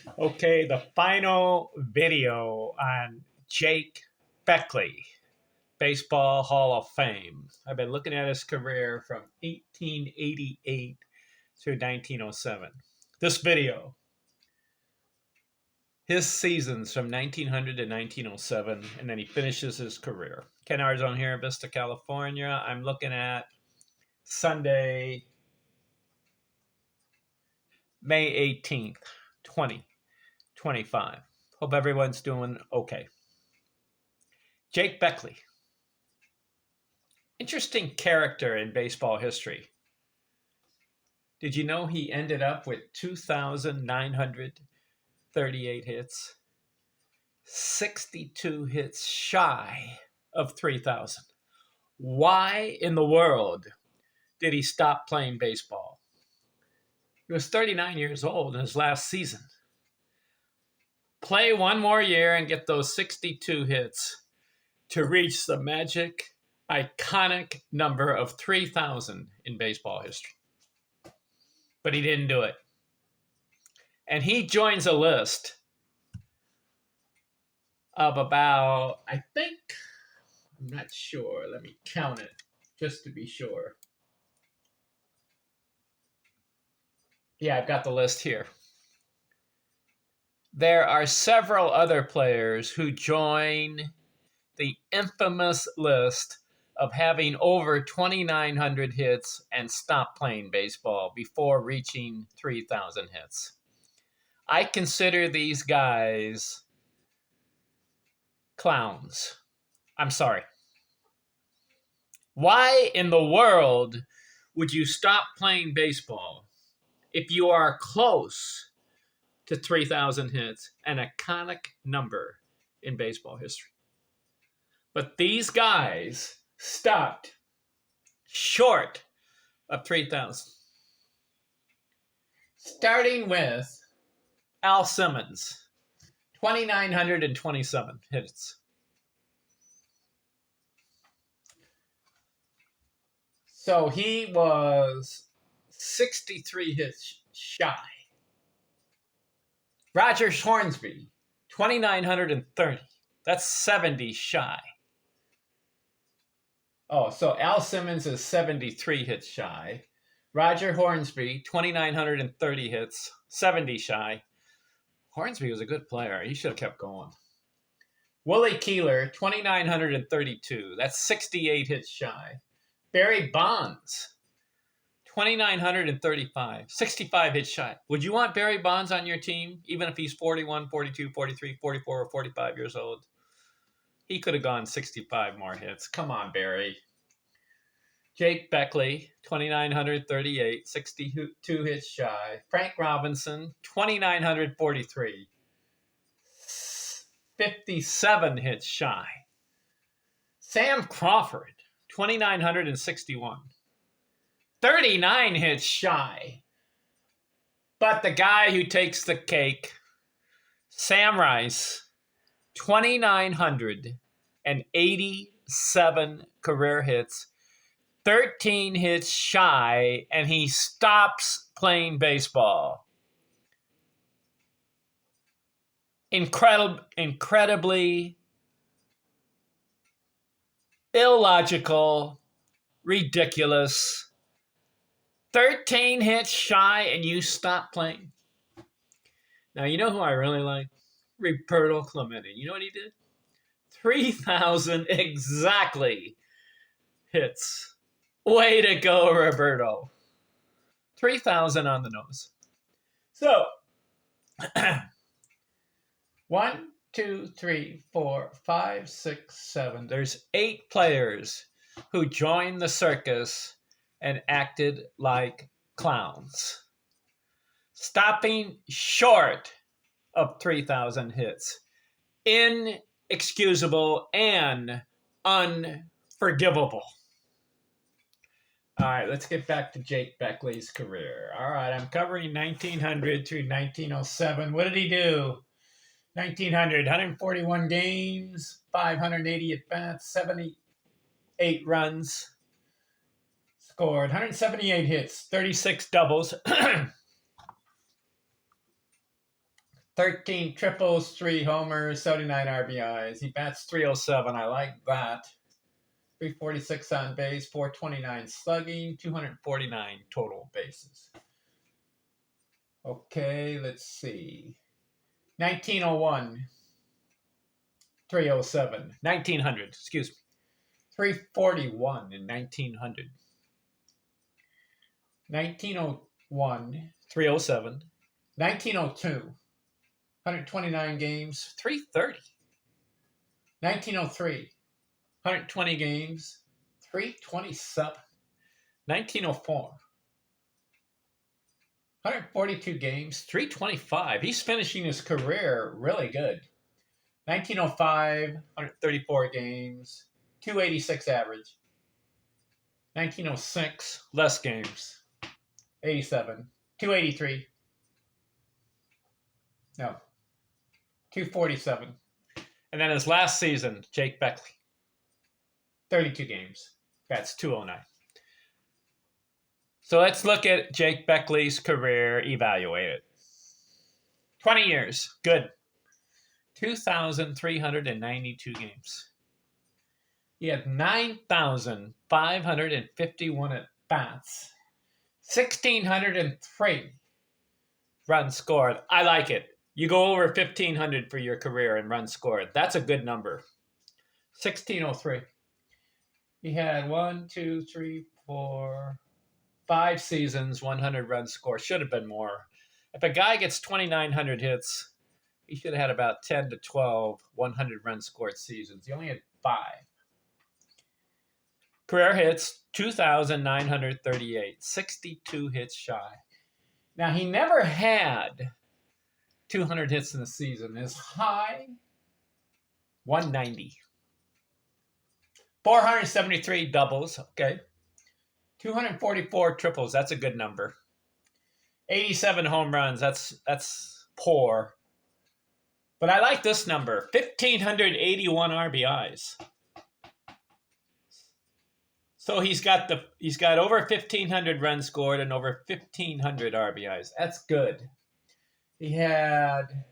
Okay, the final video on Jake Beckley, Baseball Hall of Fame. I've been looking at his career from 1888 through 1907. This video, his seasons from 1900 to 1907, and then he finishes his career. Ken Arzon here in Vista, California. I'm looking at Sunday, May 18th, 2025. Hope everyone's doing okay. Jake Beckley. Interesting character in baseball history. Did you know he ended up with 2,938 hits? 62 hits shy of 3,000. Why in the world did he stop playing baseball? He was 39 years old in his last season. Play one more year and get those 62 hits to reach the magic, iconic number of 3,000 in baseball history. But he didn't do it. And he joins a list of about, I'm not sure. Let me count it just to be sure. Yeah, I've got the list here. There are several other players who join the infamous list of having over 2,900 hits and stop playing baseball before reaching 3,000 hits. I consider these guys clowns. I'm sorry. Why in the world would you stop playing baseball if you are close to 3,000 hits, an iconic number in baseball history? But these guys stopped short of 3,000. Starting with Al Simmons, 2,927 hits. So he was 63 hits shy. Roger Hornsby, 2,930. That's 70 shy. Oh, so Al Simmons is 73 hits shy. Roger Hornsby, 2,930 hits, 70 shy. Hornsby was a good player. He should have kept going. Willie Keeler, 2,932. That's 68 hits shy. Barry Bonds, 2,935. 65 hits shy. Would you want Barry Bonds on your team, even if he's 41, 42, 43, 44, or 45 years old? He could have gone 65 more hits. Come on, Barry. Jake Beckley, 2,938, 62 hits shy. Frank Robinson, 2,943, 57 hits shy. Sam Crawford, 2,961, 39 hits shy. But the guy who takes the cake, Sam Rice, 2,987 career hits, 13 hits shy, and he stops playing baseball. Incredibly illogical, ridiculous. 13 hits shy, and you stop playing. Now, you know who I really like? Roberto Clemente. You know what he did? 3,000 exactly hits. Way to go, Roberto. 3,000 on the nose. So, 1, 2, 3, 4, 5, 6, 7. There's 8 players who joined the circus and acted like clowns, stopping short of 3,000 hits. Inexcusable and unforgivable. All right, let's get back to Jake Beckley's career. All right, I'm covering 1900 through 1907. What did he do? 1900, 141 games, 580 at-bats, 78 runs scored, 178 hits, 36 doubles, 13 triples, 3 homers, 79 RBIs. He bats .307. I like that. 346 on base, 429 slugging, 249 total bases. Okay, let's see. 1901, 307. 1900, excuse me. 341 in 1900. 1901, 307. 1902, 129 games, 330. 1903, 120 games, 327. 1904, 142 games, 325. He's finishing his career really good. 1905, 134 games, 286 average. 1906, less games, 87. 283. No, 247. And then his last season, Jake Beckley, 32 games. That's 209. So let's look at Jake Beckley's career, evaluate it. 20 years, good. 2,392 games. He had 9,551 at-bats. 1,603 runs scored. I like it. You go over 1,500 for your career in runs scored. That's a good number. 1,603. He had 5 seasons, 100 runs scored. Should have been more. If a guy gets 2,900 hits, he should have had about 10 to 12 100 runs scored seasons. He only had 5. Career hits, 2,938. 62 hits shy. Now, he never had 200 hits in a season. His high, 190. 473 doubles, okay. 244 triples, that's a good number. 87 home runs, that's poor. But I like this number, 1,581 RBIs. So he's got over 1,500 runs scored and over 1,500 RBIs. That's good. He had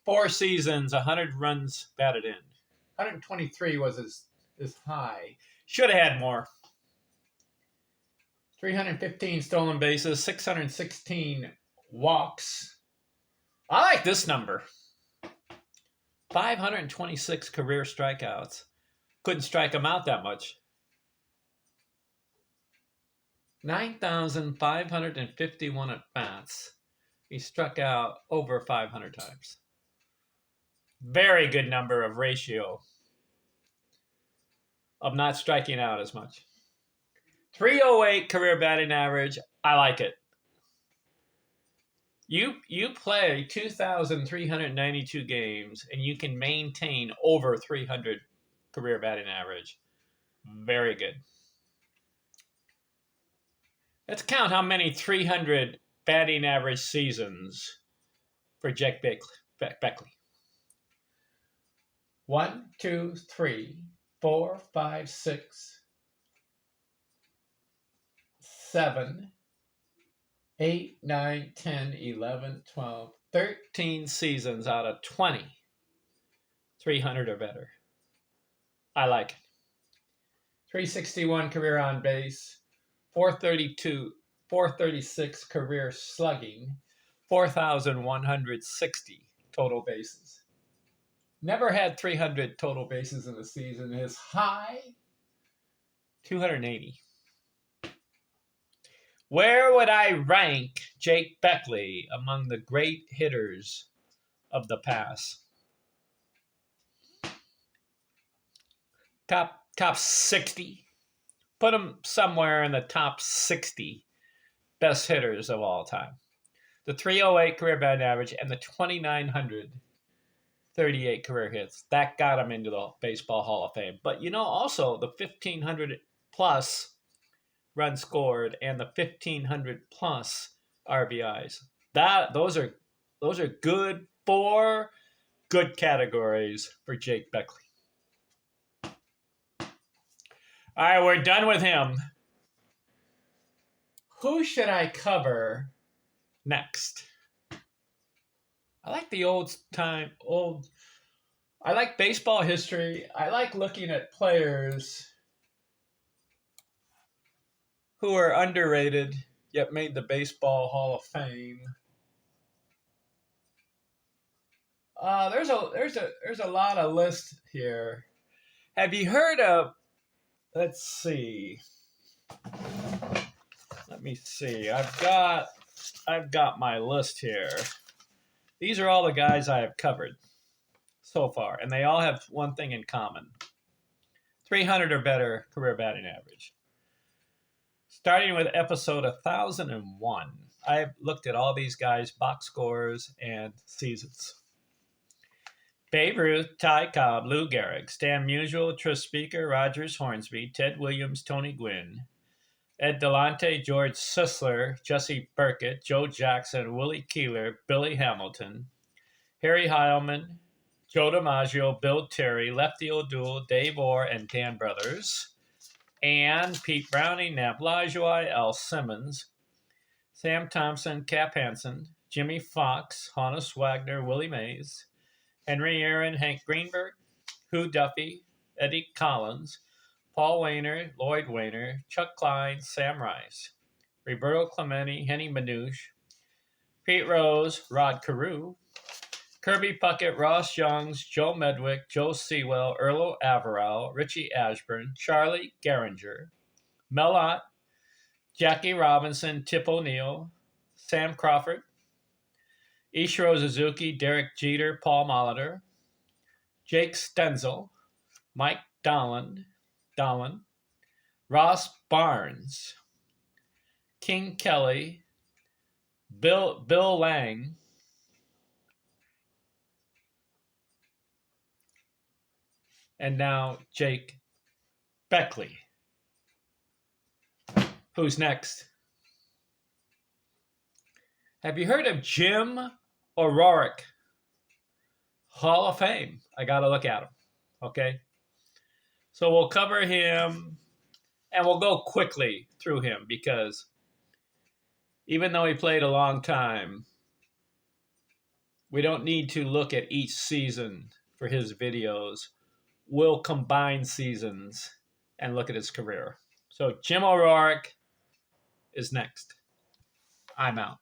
4 seasons, 100 runs batted in. 123 was his high. Should have had more. 315 stolen bases, 616 walks. I like this number. 526 career strikeouts. Couldn't strike him out that much. 9,551 at-bats. He struck out over 500 times. Very good number of ratio of not striking out as much. 308 career batting average. I like it. You play 2,392 games and you can maintain over 300 career batting average. Very good. Let's count how many 300 batting average seasons for Jake Beckley. 1, 2, 3, 4, 5, 6, 7, 8, 9, 10, 11, 12, 13 seasons out of 20. 300 or better. I like it. 361 career on base. 436 career slugging. 4,160 total bases. Never had 300 total bases in a season. His high, 280. Where would I rank Jake Beckley among the great hitters of the past? Top 60. Put him somewhere in the top 60 best hitters of all time. The 308 career batting average and the 2,938 career hits. That got him into the Baseball Hall of Fame. But also the 1,500 plus runs scored and the 1,500 plus RBIs. Those are good 4 good categories for Jake Beckley. All right, we're done with him. Who should I cover next? I like the old. I like baseball history. I like looking at players who are underrated yet made the Baseball Hall of Fame. There's a lot of lists here. Have you heard of? Let's see. Let me see. I've got my list here. These are all the guys I have covered so far, and they all have one thing in common: 300 or better career batting average. Starting with episode 1001, I've looked at all these guys' box scores and seasons. Babe Ruth, Ty Cobb, Lou Gehrig, Stan Musial, Tris Speaker, Rogers Hornsby, Ted Williams, Tony Gwynn, Ed Delante, George Sisler, Jesse Burkett, Joe Jackson, Willie Keeler, Billy Hamilton, Harry Heilman, Joe DiMaggio, Bill Terry, Lefty O'Doul, Dave Orr, and Dan Brothers, and Pete Browning, Nap Lajoie, Al Simmons, Sam Thompson, Cap Hansen, Jimmy Fox, Honus Wagner, Willie Mays, Henry Aaron, Hank Greenberg, Hugh Duffy, Eddie Collins, Paul Wainer, Lloyd Wainer, Chuck Klein, Sam Rice, Roberto Clemente, Henny Manouche, Pete Rose, Rod Carew, Kirby Puckett, Ross Youngs, Joe Medwick, Joe Sewell, Earlo Averill, Richie Ashburn, Charlie Gehringer, Mel Ott, Jackie Robinson, Tip O'Neill, Sam Crawford, Ichiro Suzuki, Derek Jeter, Paul Molitor, Jake Stenzel, Mike Dolan, Ross Barnes, King Kelly, Bill Lang, and now Jake Beckley. Who's next? Have you heard of Jim O'Rourke? Hall of Fame. I got to look at him. Okay. So we'll cover him and we'll go quickly through him because even though he played a long time, we don't need to look at each season for his videos. We'll combine seasons and look at his career. So Jim O'Rourke is next. I'm out.